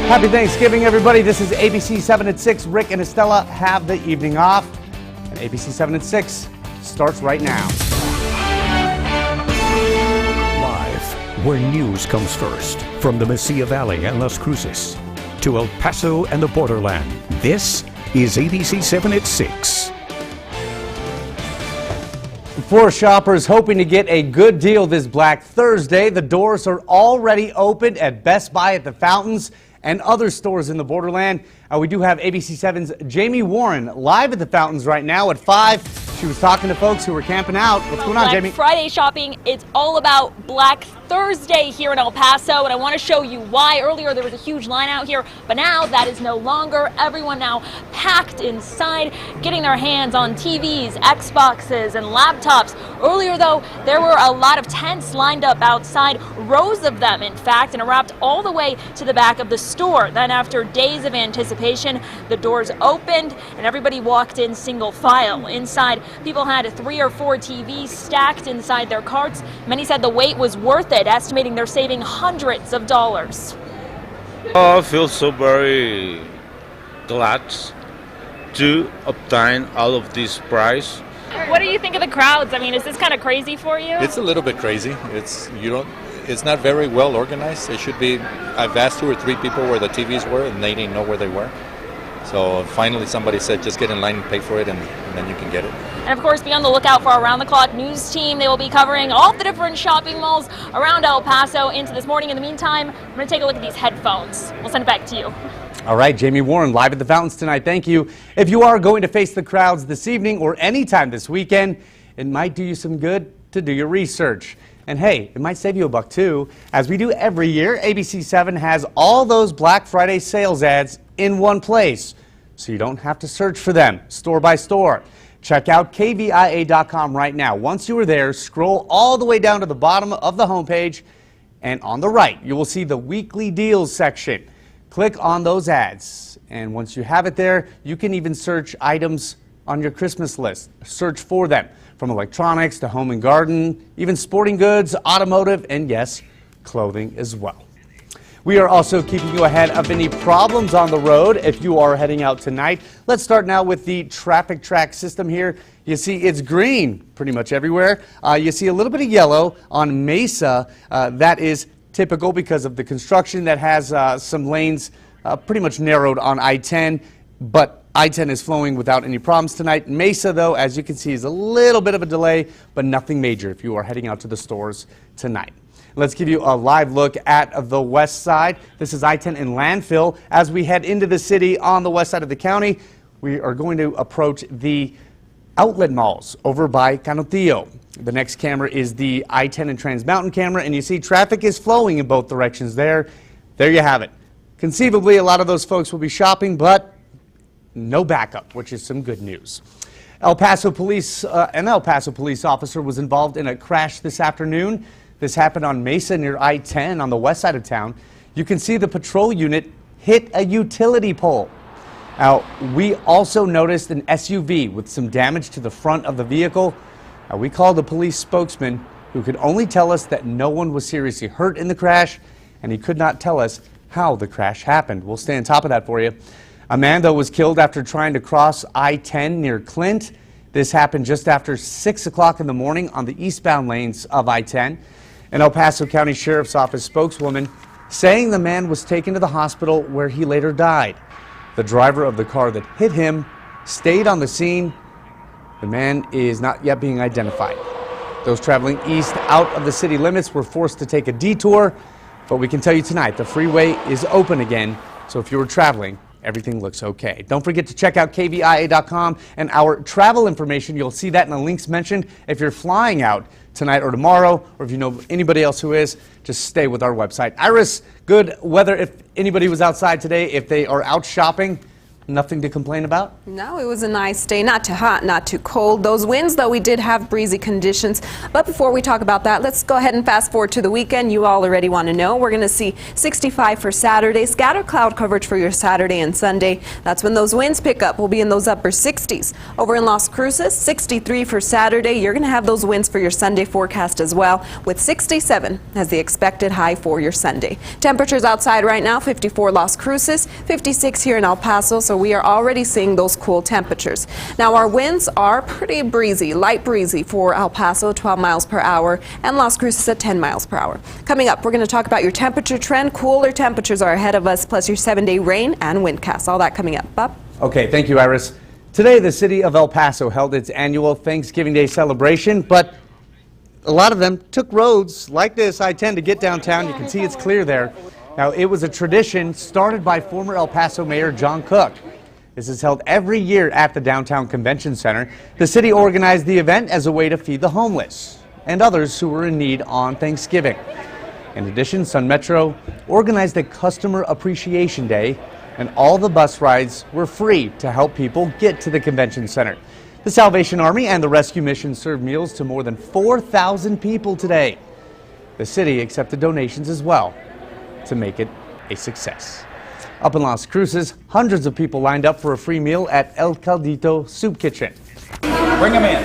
Happy Thanksgiving, everybody. This is ABC-7 at 6. Rick and Estella have the evening off. And ABC-7 at 6 starts right now. Live, where news comes first. From the Mesilla Valley and Las Cruces to El Paso and the borderland. This is ABC-7 at 6. For shoppers hoping to get a good deal this Black Thursday, the doors are already opened at Best Buy at the Fountains and other stores in the borderland. We do have ABC-7's Jamie Warren live at the Fountains right now at 5. She was talking to folks who were camping out. What's going on, Jamie? Friday shopping, it's all about Black Thursday here in El Paso, and I want to show you why. Earlier there was a huge line out here, but now that is no longer. Everyone now packed inside, getting their hands on TVs, Xboxes, and laptops. Earlier, though, there were a lot of tents lined up outside, rows of them, in fact, and wrapped all the way to the back of the store. Then, after days of anticipation, the doors opened and everybody walked in single file. Inside, people had 3 or 4 TVs stacked inside their carts. Many said the wait was worth it, estimating they're saving hundreds of dollars. I feel so very glad to obtain all of this price. What do you think of the crowds? I mean, is this kind of crazy for you? It's a little bit crazy. It's not very well organized. It should be. I've asked 2 or 3 people where the TVs were, and they didn't know where they were. So finally, somebody said, just get in line and pay for it, and then you can get it. And of course, be on the lookout for our around-the-clock news team. They will be covering all the different shopping malls around El Paso into this morning. In the meantime, I'm going to take a look at these headphones. We'll send it back to you. All right, Jamie Warren live at the Fountains tonight. Thank you. If you are going to face the crowds this evening or anytime this weekend, it might do you some good to do your research. And hey, it might save you $1 too. As we do every year, ABC-7 has all those Black Friday sales ads in one place, so you don't have to search for them store by store. Check out KVIA.com right now. Once you are there, scroll all the way down to the bottom of the homepage, and on the right, you will see the weekly deals section. Click on those ads, and once you have it there, you can even search items on your Christmas list. Search for them, from electronics to home and garden, even sporting goods, automotive, and yes, clothing as well. We are also keeping you ahead of any problems on the road if you are heading out tonight. Let's start now with the traffic track system here. You see it's green pretty much everywhere. You see a little bit of yellow on Mesa. That is typical because of the construction that has some lanes pretty much narrowed on I-10, but I-10 is flowing without any problems tonight. Mesa, though, as you can see, is a little bit of a delay, but nothing major if you are heading out to the stores tonight. Let's give you a live look at the west side. This is I-10 in Landfill. As we head into the city on the west side of the county, we are going to approach the outlet malls over by Canutillo. The next camera is the I-10 and Trans Mountain camera, and you see traffic is flowing in both directions there. There you have it. Conceivably, a lot of those folks will be shopping, but no backup, which is some good news. An El Paso police officer was involved in a crash this afternoon. This happened on Mesa near I-10 on the west side of town. You can see the patrol unit hit a utility pole. Now, we also noticed an SUV with some damage to the front of the vehicle. We called a police spokesman who could only tell us that no one was seriously hurt in the crash, and he could not tell us how the crash happened. We'll stay on top of that for you. A man, though, was killed after trying to cross I-10 near Clint. This happened just after 6 o'clock in the morning on the eastbound lanes of I-10. An El Paso County Sheriff's Office spokeswoman saying the man was taken to the hospital where he later died. The driver of the car that hit him stayed on the scene. The man is not yet being identified. Those traveling east out of the city limits were forced to take a detour, but we can tell you tonight the freeway is open again, so if you were traveling, everything looks okay. Don't forget to check out KVIA.com and our travel information. You'll see that in the links mentioned. If you're flying out tonight or tomorrow, or if you know anybody else who is, just stay with our website. Iris, good weather if anybody was outside today. If they are out shopping, nothing to complain about? No, it was a nice day. Not too hot, not too cold. Those winds, though, we did have breezy conditions. But before we talk about that, let's go ahead and fast forward to the weekend. You all already want to know. We're going to see 65 for Saturday. Scattered cloud coverage for your Saturday and Sunday. That's when those winds pick up. We'll be in those upper 60s. Over in Las Cruces, 63 for Saturday. You're going to have those winds for your Sunday forecast as well, with 67 as the expected high for your Sunday. Temperatures outside right now, 54 Las Cruces, 56 here in El Paso, so we are already seeing those cool temperatures. Now our winds are pretty breezy, light breezy for El Paso, 12 miles per hour, and Las Cruces at 10 miles per hour. Coming up, we're going to talk about your temperature trend. Cooler temperatures are ahead of us, plus your 7-day rain and windcast. All that coming up. Bob? Okay, thank you, Iris. Today, the city of El Paso held its annual Thanksgiving Day celebration, but a lot of them took roads like this, I-10, to get downtown. You can see it's clear there. Now, it was a tradition started by former El Paso Mayor John Cook. This is held every year at the Downtown Convention Center. The city organized the event as a way to feed the homeless and others who were in need on Thanksgiving. In addition, Sun Metro organized a Customer Appreciation Day, and all the bus rides were free to help people get to the convention center. The Salvation Army and the Rescue Mission served meals to more than 4,000 people today. The city accepted donations as well to make it a success. Up in Las Cruces, hundreds of people lined up for a free meal at El Caldito Soup Kitchen. Bring them in.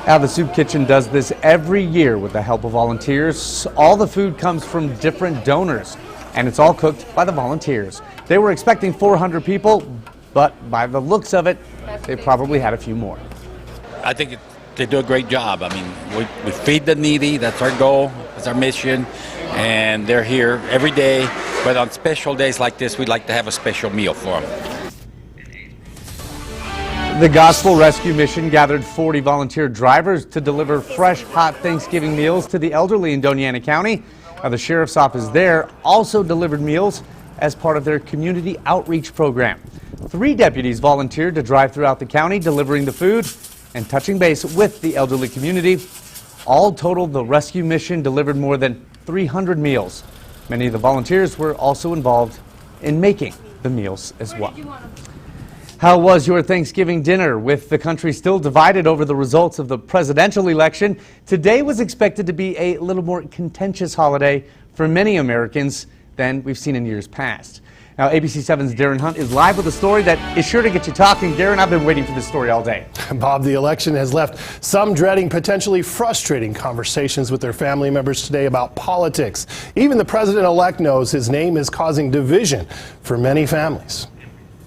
Now, the Soup Kitchen does this every year with the help of volunteers. All the food comes from different donors, and it's all cooked by the volunteers. They were expecting 400 people, but by the looks of it, they probably had a few more. I think they do a great job. I mean, we feed the needy. That's our goal. That's our mission. And they're here every day. But on special days like this, we'd like to have a special meal for them. The Gospel Rescue Mission gathered 40 volunteer drivers to deliver fresh, hot Thanksgiving meals to the elderly in Doña Ana County. Now, the sheriff's office there also delivered meals as part of their community outreach program. 3 deputies volunteered to drive throughout the county, delivering the food and touching base with the elderly community. All total, the rescue mission delivered more than 300 meals. Many of the volunteers were also involved in making the meals as well. How was your Thanksgiving dinner? With the country still divided over the results of the presidential election, today was expected to be a little more contentious holiday for many Americans than we've seen in years past. Now, ABC-7's Darren Hunt is live with a story that is sure to get you talking. Darren, I've been waiting for this story all day. Bob, the election has left some dreading potentially frustrating conversations with their family members today about politics. Even the president-elect knows his name is causing division for many families.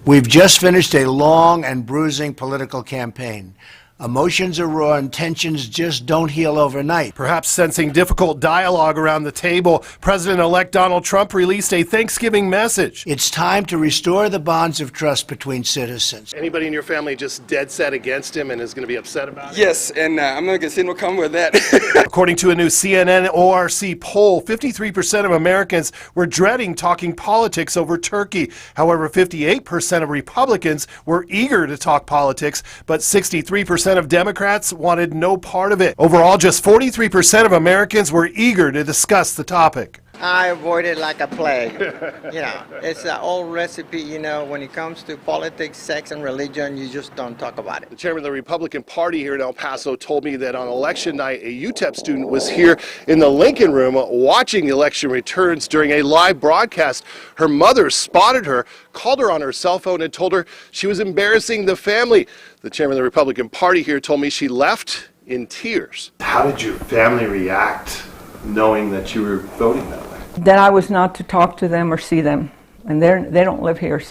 We've just finished a long and bruising political campaign. Emotions are raw and tensions just don't heal overnight. Perhaps sensing difficult dialogue around the table, President-elect Donald Trump released a Thanksgiving message. It's time to restore the bonds of trust between citizens. Anybody in your family just dead set against him and is going to be upset about it? Yes, and I'm not going to say no comment with that. According to a new CNN ORC poll, 53% of Americans were dreading talking politics over Turkey. However, 58% of Republicans were eager to talk politics, but 63% of Democrats wanted no part of it. Overall, just 43% of Americans were eager to discuss the topic. I avoid it like a plague. It's an old recipe, when it comes to politics, sex, and religion, you just don't talk about it. The chairman of the Republican Party here in El Paso told me that on election night, a UTEP student was here in the Lincoln Room watching the election returns during a live broadcast. Her mother spotted her, called her on her cell phone, and told her she was embarrassing the family. The chairman of the Republican Party here told me she left in tears. How did your family react knowing that you were voting that way? That I was not to talk to them or see them, and they don't live here,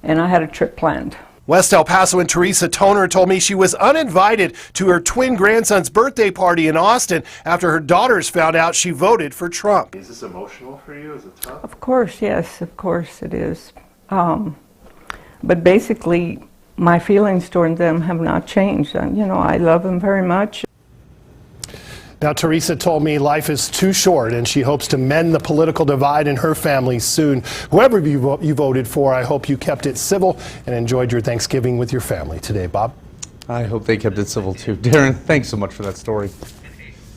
and I had a trip planned. West El Paso and Teresa Toner told me she was uninvited to her twin grandson's birthday party in Austin after her daughters found out she voted for Trump. Is this emotional for you? Is it tough? Of course, yes, of course it is. But basically, my feelings toward them have not changed. I love them very much. Now, Teresa told me life is too short, and she hopes to mend the political divide in her family soon. Whoever you voted for, I hope you kept it civil and enjoyed your Thanksgiving with your family today. Bob? I hope they kept it civil, too. Darren, thanks so much for that story.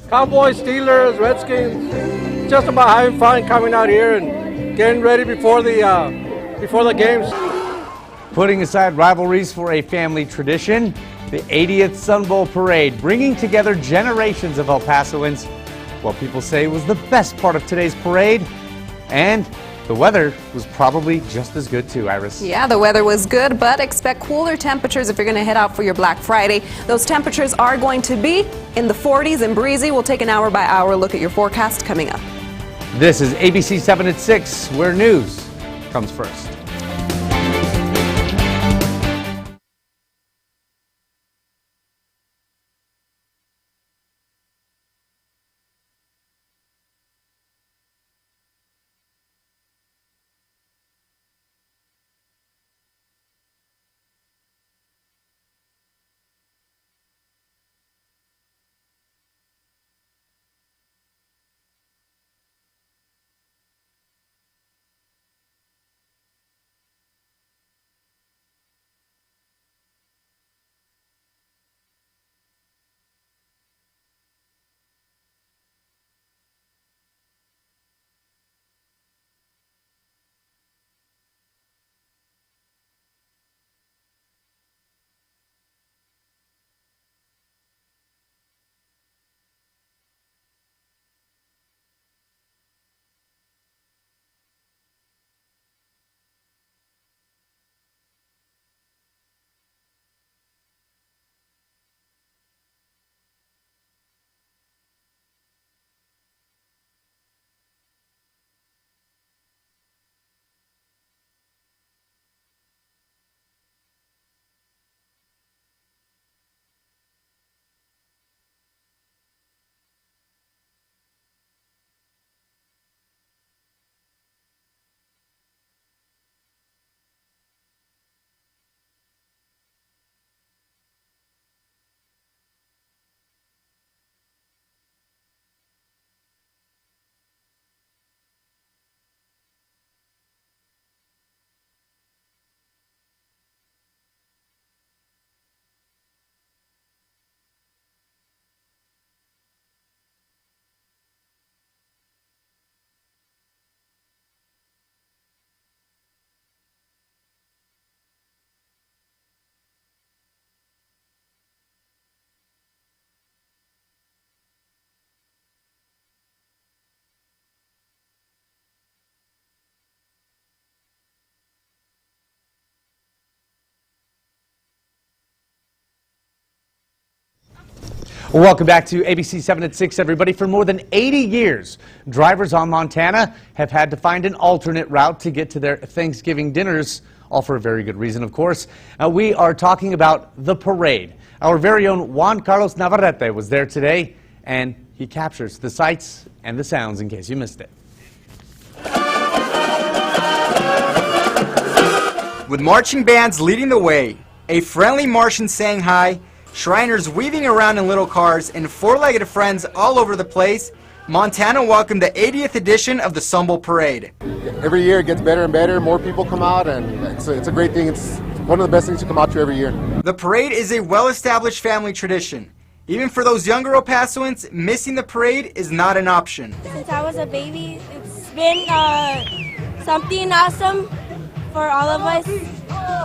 Cowboys, Steelers, Redskins, just about having fun coming out here and getting ready before the games. Putting aside rivalries for a family tradition, the 80th Sun Bowl Parade, bringing together generations of El Pasoans. What people say was the best part of today's parade, and the weather was probably just as good too, Iris. Yeah, the weather was good, but expect cooler temperatures if you're going to head out for your Black Friday. Those temperatures are going to be in the 40s and breezy. We'll take an hour-by-hour look at your forecast coming up. This is ABC-7 at 6, where news comes first. Welcome back to ABC 7 at 6, everybody. For more than 80 years, drivers on Montana have had to find an alternate route to get to their Thanksgiving dinners, all for a very good reason, of course. We are talking about the parade. Our very own Juan Carlos Navarrete was there today, and he captures the sights and the sounds in case you missed it. With marching bands leading the way, a friendly Martian saying hi, Shriners weaving around in little cars, and four-legged friends all over the place, Montana welcomed the 80th edition of the Sun Bowl Parade. Every year it gets better and better, more people come out, and it's a great thing. It's one of the best things to come out to every year. The parade is a well-established family tradition. Even for those younger El Pasoans, missing the parade is not an option. Since I was a baby, it's been something awesome for all of us.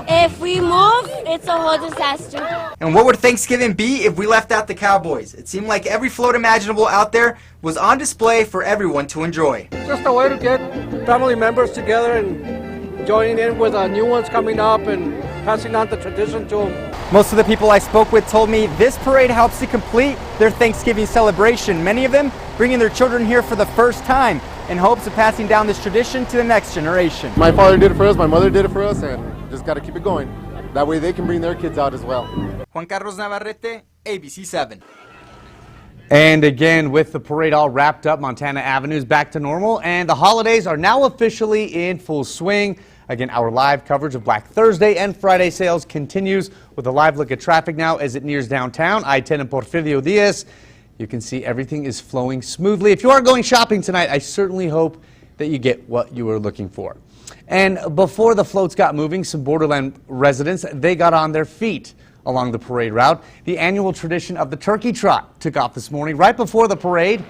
If we move, it's a whole disaster. And what would Thanksgiving be if we left out the Cowboys? It seemed like every float imaginable out there was on display for everyone to enjoy. Just a way to get family members together and joining in with new ones coming up and passing on the tradition to them. Most of the people I spoke with told me this parade helps to complete their Thanksgiving celebration. Many of them bringing their children here for the first time in hopes of passing down this tradition to the next generation. My father did it for us, my mother did it for us, and just got to keep it going. That way they can bring their kids out as well. Juan Carlos Navarrete, ABC-7. And again, with the parade all wrapped up, Montana Avenue is back to normal, and the holidays are now officially in full swing. Again, our live coverage of Black Thursday and Friday sales continues with a live look at traffic now as it nears downtown, I-10 and Porfirio Diaz. You can see everything is flowing smoothly. If you are going shopping tonight, I certainly hope that you get what you were looking for. And before the floats got moving, some borderland residents, they got on their feet along the parade route. The annual tradition of the turkey trot took off this morning. Right before the parade,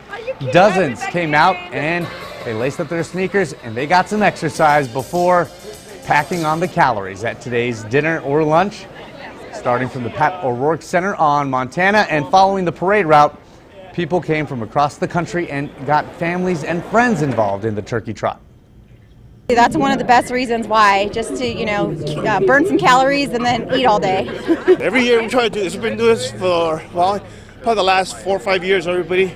dozens came out and They laced up their sneakers and they got some exercise before packing on the calories at today's dinner or lunch. Starting from the Pat O'Rourke Center on Montana and following the parade route, people came from across the country and got families and friends involved in the turkey trot. That's one of the best reasons why, just to, burn some calories and then eat all day. Every year we try to do this. We've been doing this for, well, probably the last 4 or 5 years, everybody.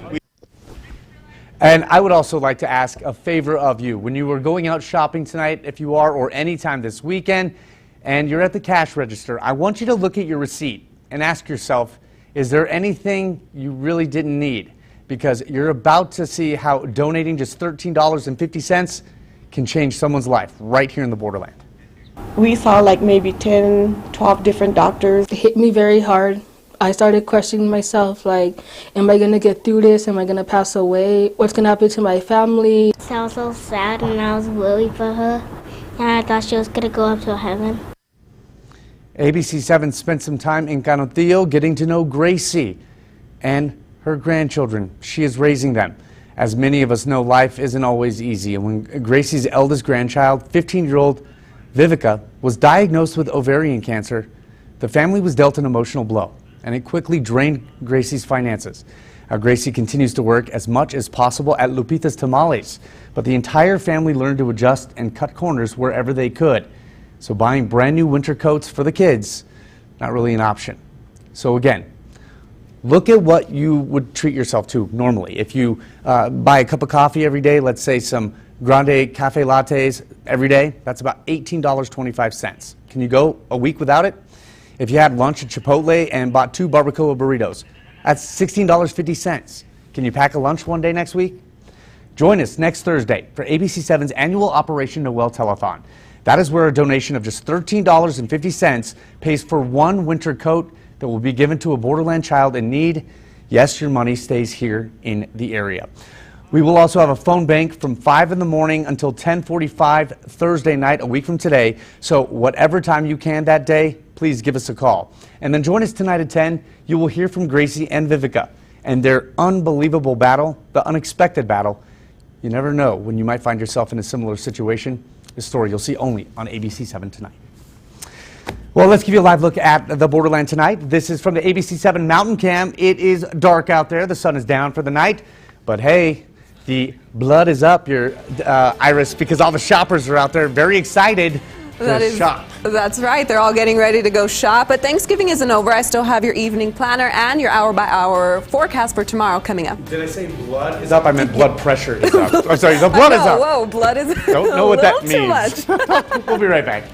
And I would also like to ask a favor of you. When you were going out shopping tonight, if you are, or anytime this weekend, and you're at the cash register, I want you to look at your receipt and ask yourself, is there anything you really didn't need? Because you're about to see how donating just $13.50 can change someone's life right here in the borderland. We saw like maybe 10, 12 different doctors. It hit me very hard. I started questioning myself, like, am I going to get through this? Am I going to pass away? What's going to happen to my family? I was so sad and I was worried for her. And I thought she was going to go up to heaven. ABC-7 spent some time in Canutillo getting to know Gracie and her grandchildren. She is raising them. As many of us know, life isn't always easy. And when Gracie's eldest grandchild, 15-year-old Vivica, was diagnosed with ovarian cancer, the family was dealt an emotional blow, and it quickly drained Gracie's finances. Gracie continues to work as much as possible at Lupita's Tamales, but the entire family learned to adjust and cut corners wherever they could. So buying brand new winter coats for the kids, not really an option. So again, look at what you would treat yourself to normally. If you buy a cup of coffee every day, let's say some grande cafe lattes every day, that's about $18.25. Can you go a week without it? If you had lunch at Chipotle and bought 2 barbacoa burritos, that's $16.50. Can you pack a lunch one day next week? Join us next Thursday for ABC-7's annual Operation Noel Telethon. That is where a donation of just $13.50 pays for 1 winter coat that will be given to a borderland child in need. Yes, your money stays here in the area. We will also have a phone bank from 5 in the morning until 10:45 Thursday night, a week from today. So whatever time you can that day, please give us a call. And then join us tonight at 10. You will hear from Gracie and Vivica and their unbelievable battle, the unexpected battle. You never know when you might find yourself in a similar situation. A story you'll see only on ABC-7 tonight. Well, let's give you a live look at the borderland tonight. This is from the ABC-7 Mountain Cam. It is dark out there. The sun is down for the night. But hey, the blood is up, your Iris, because all the shoppers are out there very excited to shop. That's right. They're all getting ready to go shop. But Thanksgiving isn't over. I still have your evening planner and your hour-by-hour forecast for tomorrow coming up. Did I say blood is up? I meant blood pressure is up. I'm sorry, the blood is up. Whoa, blood is Don't know what that too means. much. We'll be right back.